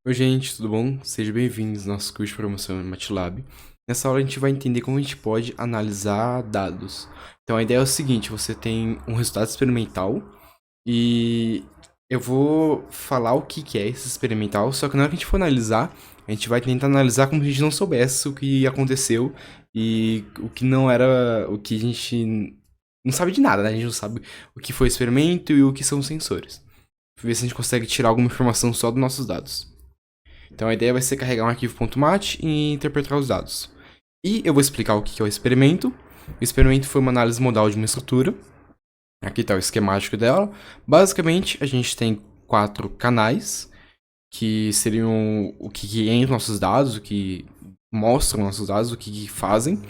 Oi, gente, tudo bom? Sejam bem-vindos ao nosso curso de programação em MATLAB. Nessa aula a gente vai entender como a gente pode analisar dados. Então a ideia é o seguinte, você tem um resultado experimental e eu vou falar o que é esse experimental, só que na hora que a gente for analisar, a gente vai tentar analisar como se a gente não soubesse o que aconteceu e o que não era, o que a gente não sabe de nada, né? A gente não sabe o que foi o experimento e o que são os sensores. Ver se a gente consegue tirar alguma informação só dos nossos dados. Então a ideia vai ser carregar um arquivo.mat e interpretar os dados. E eu vou explicar o que é o experimento. O experimento foi uma análise modal de uma estrutura. Aqui está o esquemático dela. Basicamente, a gente tem 4 canais, que seriam o que entra nos nossos dados, o que mostram nossos dados, o que fazem.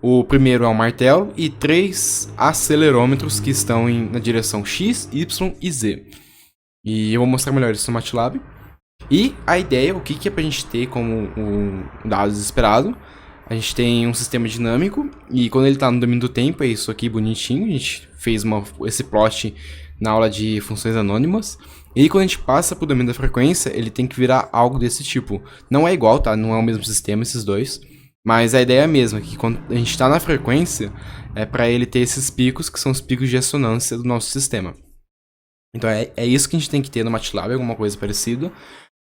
O primeiro é o martelo e 3 acelerômetros que estão na direção X, Y e Z. E eu vou mostrar melhor isso no MATLAB. E a ideia, o que é pra gente ter como um dado esperado? A gente tem um sistema dinâmico e quando ele tá no domínio do tempo, é isso aqui bonitinho. A gente fez esse plot na aula de funções anônimas. E quando a gente passa pro domínio da frequência, ele tem que virar algo desse tipo. Não é igual, tá? Não é o mesmo sistema esses dois. Mas a ideia é a mesma, que quando a gente tá na frequência, é para ele ter esses picos, que são os picos de ressonância do nosso sistema. Então é isso que a gente tem que ter no MATLAB, alguma coisa parecida.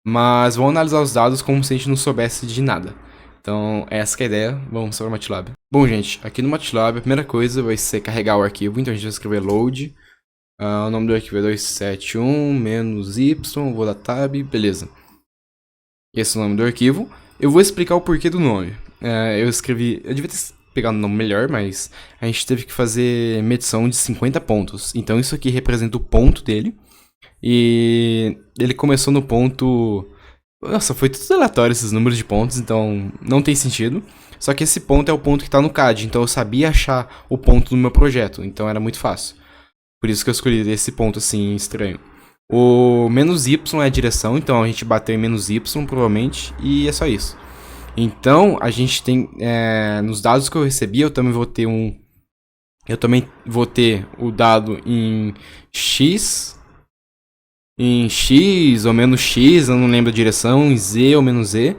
Mas vamos analisar os dados como se a gente não soubesse de nada. Então, essa que é a ideia. Vamos para o MATLAB. Bom, gente, aqui no MATLAB, a primeira coisa vai ser carregar o arquivo. Então, a gente vai escrever load. O nome do arquivo é 271-y. Vou dar tab, beleza. Esse é o nome do arquivo. Eu vou explicar o porquê do nome. Eu devia ter pegado um nome melhor, mas a gente teve que fazer medição de 50 pontos. Então, isso aqui representa o ponto dele. E ele começou no ponto... Nossa, foi tudo aleatório esses números de pontos, então não tem sentido. Só que esse ponto é o ponto que tá no CAD, então eu sabia achar o ponto do meu projeto, então era muito fácil. Por isso que eu escolhi esse ponto assim, estranho. O menos Y é a direção, então a gente bateu em menos Y, provavelmente, e é só isso. Então, a gente tem... nos dados que eu recebi, eu também vou ter o dado em X ou menos X, eu não lembro a direção, em Z ou menos Z.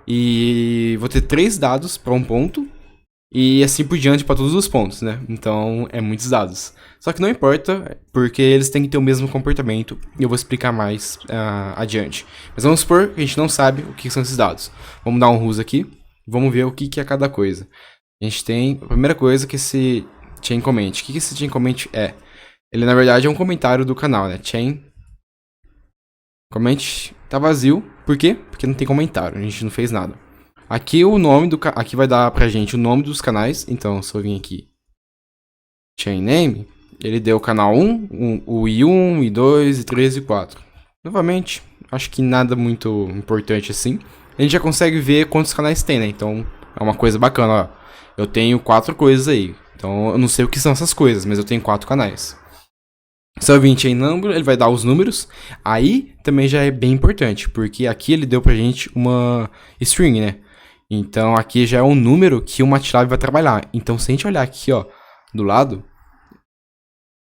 E vou ter 3 dados para um ponto e assim por diante para todos os pontos, né? Então é muitos dados. Só que não importa, porque eles têm que ter o mesmo comportamento e eu vou explicar mais adiante. Mas vamos supor que a gente não sabe o que são esses dados. Vamos dar um RUS aqui, vamos ver o que é cada coisa. A gente tem a primeira coisa que é esse chain comment. O que esse chain comment é? Ele na verdade é um comentário do canal, né? Chain comment tá vazio. Por quê? Porque não tem comentário, a gente não fez nada. Aqui o nome aqui vai dar pra gente o nome dos canais. Então, se eu vir aqui chain name, ele deu o canal 1, o I1, I2, I3 e 4. Novamente, acho que nada muito importante assim. A gente já consegue ver quantos canais tem, né? Então, é uma coisa bacana, ó. Eu tenho 4 coisas aí. Então, eu não sei o que são essas coisas, mas eu tenho 4 canais. Se eu vir chain number, ele vai dar os números. Aí também já é bem importante, porque aqui ele deu pra gente uma string, né? Então aqui já é um número que o MATLAB vai trabalhar. Então se a gente olhar aqui, ó, do lado,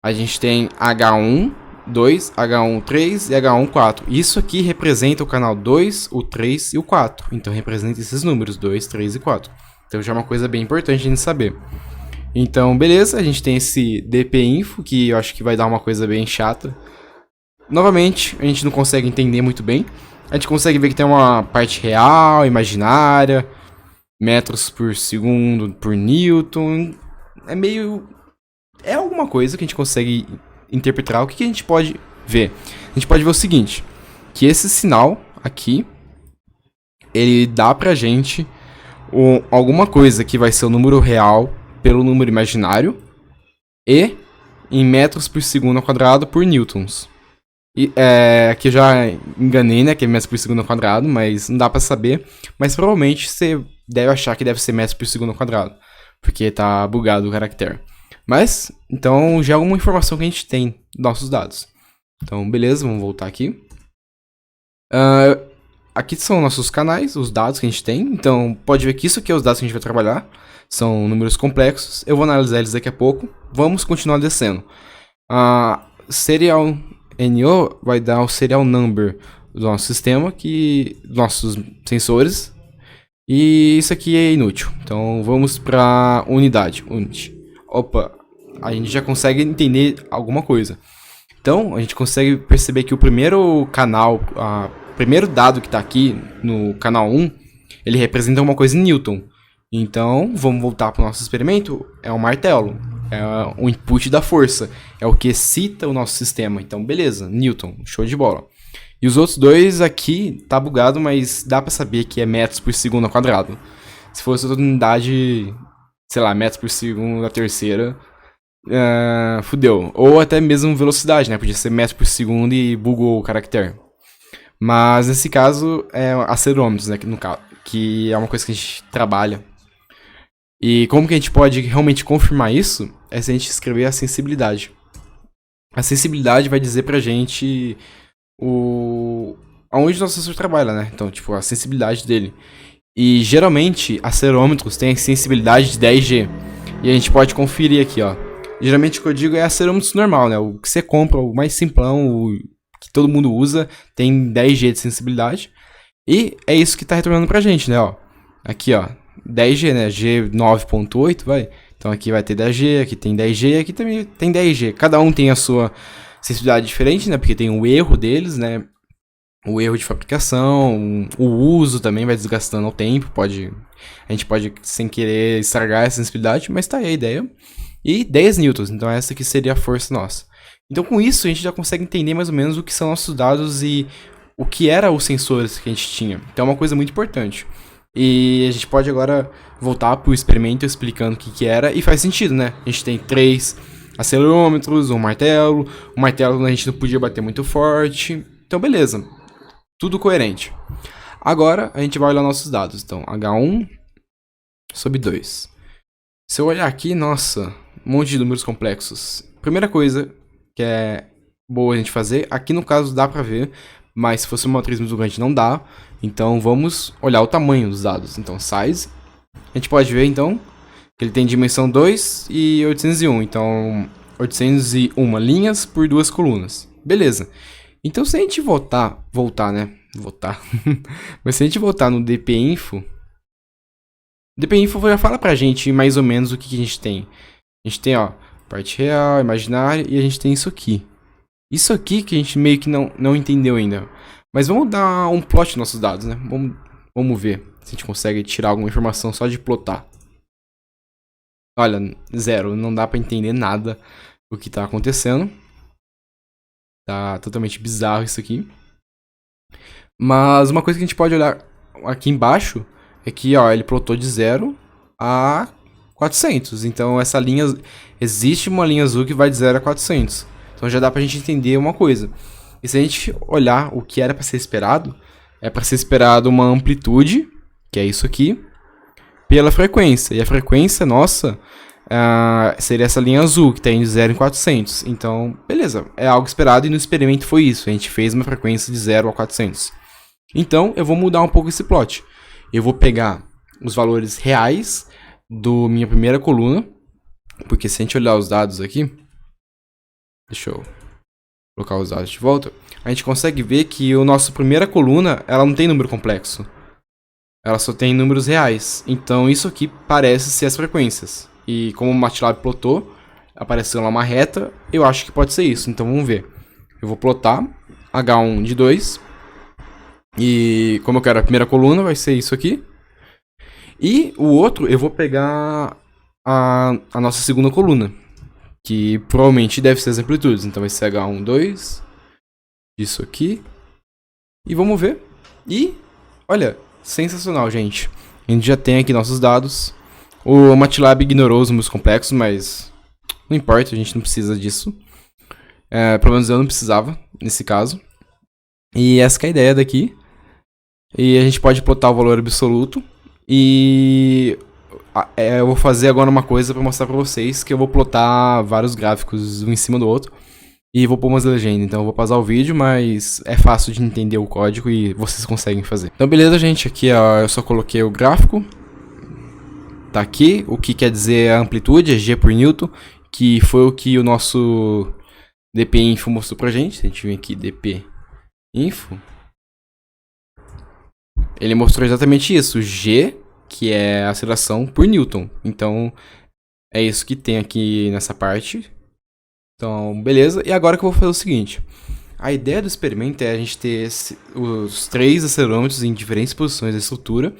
a gente tem H1, 2, H1, 3 e H1, 4. Isso aqui representa o canal 2, o 3 e o 4. Então representa esses números, 2, 3 e 4. Então já é uma coisa bem importante a gente saber. Então, beleza, a gente tem esse dpinfo, que eu acho que vai dar uma coisa bem chata. Novamente, a gente não consegue entender muito bem. A gente consegue ver que tem uma parte real, imaginária, metros por segundo por Newton. É alguma coisa que a gente consegue interpretar. O que a gente pode ver? A gente pode ver o seguinte, que esse sinal aqui, ele dá pra gente alguma coisa que vai ser o número real pelo número imaginário e em metros por segundo ao quadrado por newtons. E, aqui eu já enganei, né, que é metros por segundo ao quadrado, mas não dá pra saber. Mas provavelmente você deve achar que deve ser metros por segundo ao quadrado, porque tá bugado o caractere. Mas, então já é uma informação que a gente tem dos nossos dados. Então, beleza, vamos voltar aqui. Aqui são nossos canais, os dados que a gente tem. Então, pode ver que isso aqui é os dados que a gente vai trabalhar. São números complexos. Eu vou analisar eles daqui a pouco. Vamos continuar descendo. Serial NO vai dar o serial number do nosso sistema, dos nossos sensores. E isso aqui é inútil. Então vamos para unidade. Opa, a gente já consegue entender alguma coisa. Então a gente consegue perceber que o primeiro canal, o primeiro dado que está aqui no canal 1, ele representa uma coisa em Newton. Então vamos voltar para o nosso experimento. É um martelo. É o input da força. É o que excita o nosso sistema. Então beleza, Newton, show de bola. E os outros dois aqui, tá bugado, mas dá pra saber que é metros por segundo ao quadrado. Se fosse outra unidade, sei lá, metros por segundo a terceira, fudeu. Ou até mesmo velocidade, né? Podia ser metros por segundo e bugou o caractere. Mas nesse caso, é acelerômetros, né? No caso, que é uma coisa que a gente trabalha. E como que a gente pode realmente confirmar isso? É se a gente escrever a sensibilidade. A sensibilidade vai dizer pra gente aonde o nosso sensor trabalha, né? Então, tipo, a sensibilidade dele. E geralmente, acelerômetros têm a sensibilidade de 10G. E a gente pode conferir aqui, ó. Geralmente o que eu digo é acelerômetro normal, né? O que você compra, o mais simplão, o que todo mundo usa, tem 10G de sensibilidade. E é isso que tá retornando pra gente, né? Ó. Aqui, ó. 10G, né? G 9.8, vai. Então aqui vai ter 10G, aqui tem 10G, aqui também tem 10G. Cada um tem a sua sensibilidade diferente, né? Porque tem o erro deles, né? O erro de fabricação, o uso também vai desgastando ao tempo. A gente pode, sem querer, estragar essa sensibilidade, mas tá aí a ideia. E 10 newtons, então essa aqui seria a força nossa. Então com isso a gente já consegue entender mais ou menos o que são nossos dados e o que eram os sensores que a gente tinha. Então é uma coisa muito importante. E a gente pode agora voltar para o experimento explicando o que era, e faz sentido, né? A gente tem 3 acelerômetros, um martelo. O martelo a gente não podia bater muito forte. Então beleza, tudo coerente. Agora a gente vai olhar nossos dados. Então H1 sobre 2. Se eu olhar aqui, nossa, um monte de números complexos. Primeira coisa que é boa a gente fazer, aqui no caso dá pra ver, mas se fosse uma matriz muito grande não dá. Então vamos olhar o tamanho dos dados. Então size, a gente pode ver então que ele tem dimensão 2 e 801. Então 801 linhas por 2 colunas. Beleza. Então se a gente voltar, né? Mas se a gente voltar no dpinfo, dpinfo já fala pra gente mais ou menos o que a gente tem. A gente tem, ó, parte real, imaginária, e a gente tem isso aqui. Isso aqui que a gente meio que não entendeu ainda. Mas vamos dar um plot nos nossos dados, né? Vamos ver se a gente consegue tirar alguma informação só de plotar. Olha, 0. Não dá pra entender nada do que tá acontecendo. Tá totalmente bizarro isso aqui. Mas uma coisa que a gente pode olhar aqui embaixo é que, ó, ele plotou de 0 a 400. Então essa linha, existe uma linha azul que vai de 0 a 400. Então já dá pra gente entender uma coisa. E se a gente olhar o que era para ser esperado, é para ser esperado uma amplitude, que é isso aqui, pela frequência. E a frequência nossa seria essa linha azul, que tem de 0 em 400. Então, beleza, é algo esperado e no experimento foi isso. A gente fez uma frequência de 0 a 400. Então, eu vou mudar um pouco esse plot. Eu vou pegar os valores reais do minha primeira coluna, porque se a gente olhar os dados aqui, deixa eu colocar os dados de volta, a gente consegue ver que a nossa primeira coluna, ela não tem número complexo. Ela só tem números reais. Então isso aqui parece ser as frequências. E como o MATLAB plotou, apareceu lá uma reta, eu acho que pode ser isso. Então vamos ver. Eu vou plotar H1 de 2. E como eu quero a primeira coluna, vai ser isso aqui. E o outro, eu vou pegar a nossa segunda coluna, que provavelmente deve ser as amplitudes. Então vai ser H1, 2. Isso aqui. E vamos ver. E, olha, sensacional, gente. A gente já tem aqui nossos dados. O MATLAB ignorou os números complexos, mas não importa, a gente não precisa disso. Pelo menos eu não precisava, nesse caso. E essa que é a ideia daqui. E a gente pode plotar o valor absoluto. E eu vou fazer agora uma coisa para mostrar para vocês, que eu vou plotar vários gráficos um em cima do outro e vou pôr umas legendas. Então eu vou pausar o vídeo, mas é fácil de entender o código e vocês conseguem fazer. Então beleza, gente, aqui ó, eu só coloquei o gráfico. Tá aqui, o que quer dizer a amplitude, é G por Newton, que foi o que o nosso dpinfo mostrou pra gente. Se a gente vir aqui, dpinfo, ele mostrou exatamente isso, G, que é a aceleração por Newton. Então, é isso que tem aqui nessa parte. Então, beleza. E agora que eu vou fazer o seguinte. A ideia do experimento é a gente ter os 3 acelerômetros em diferentes posições da estrutura.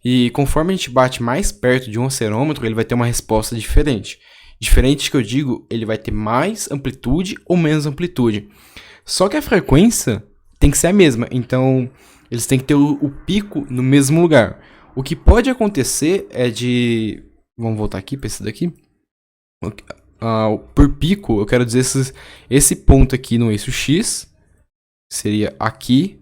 E conforme a gente bate mais perto de um acelerômetro, ele vai ter uma resposta diferente. Diferente que eu digo, ele vai ter mais amplitude ou menos amplitude. Só que a frequência tem que ser a mesma. Então, eles têm que ter o pico no mesmo lugar. O que pode acontecer é de... Vamos voltar aqui para esse daqui. Por pico, eu quero dizer esse ponto aqui no eixo X. Seria aqui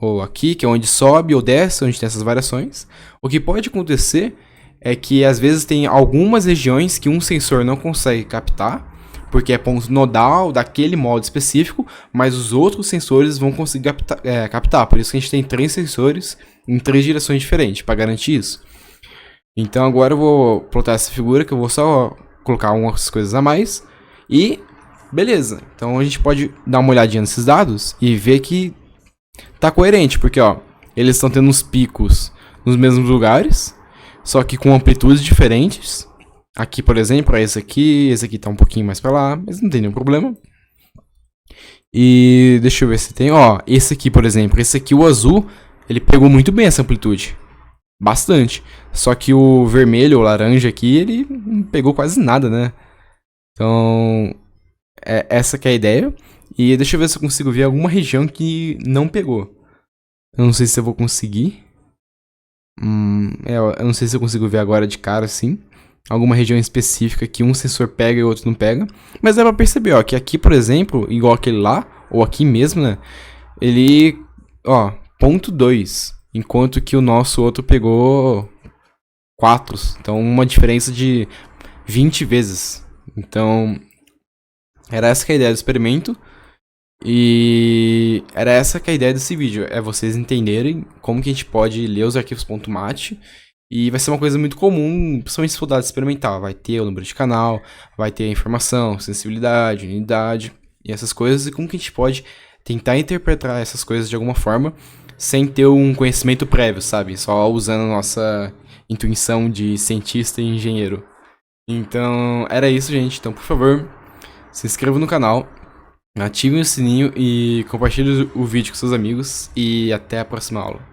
ou aqui, que é onde sobe ou desce, onde tem essas variações. O que pode acontecer é que às vezes tem algumas regiões que um sensor não consegue captar, porque é ponto nodal daquele modo específico, mas os outros sensores vão conseguir captar. Por isso que a gente tem 3 sensores em 3 direções diferentes, para garantir isso. Então agora eu vou plotar essa figura, que eu vou só colocar algumas coisas a mais. E beleza, então a gente pode dar uma olhadinha nesses dados e ver que tá coerente, porque ó, eles estão tendo uns picos nos mesmos lugares, só que com amplitudes diferentes. Aqui, por exemplo, é esse aqui tá um pouquinho mais pra lá, mas não tem nenhum problema. E deixa eu ver se tem, ó, esse aqui, por exemplo, esse aqui, o azul, ele pegou muito bem essa amplitude. Bastante. Só que o vermelho ou laranja aqui, ele não pegou quase nada, né? Então, essa que é a ideia. E deixa eu ver se eu consigo ver alguma região que não pegou. Eu não sei se eu vou conseguir. Eu não sei se eu consigo ver agora de cara, assim. Alguma região específica que um sensor pega e o outro não pega. Mas dá pra perceber, ó, que aqui, por exemplo, igual aquele lá, ou aqui mesmo, né? Ele, ó, 0,2. Enquanto que o nosso outro pegou 4. Então, uma diferença de 20 vezes. Então, era essa que é a ideia do experimento. E era essa que é a ideia desse vídeo. É vocês entenderem como que a gente pode ler os arquivos .mat. E vai ser uma coisa muito comum, principalmente se for dado experimental. Vai ter o número de canal, vai ter a informação, sensibilidade, unidade e essas coisas. E como que a gente pode tentar interpretar essas coisas de alguma forma sem ter um conhecimento prévio, sabe? Só usando a nossa intuição de cientista e engenheiro. Então, era isso, gente. Então, por favor, se inscreva no canal, ative o sininho e compartilhe o vídeo com seus amigos. E até a próxima aula.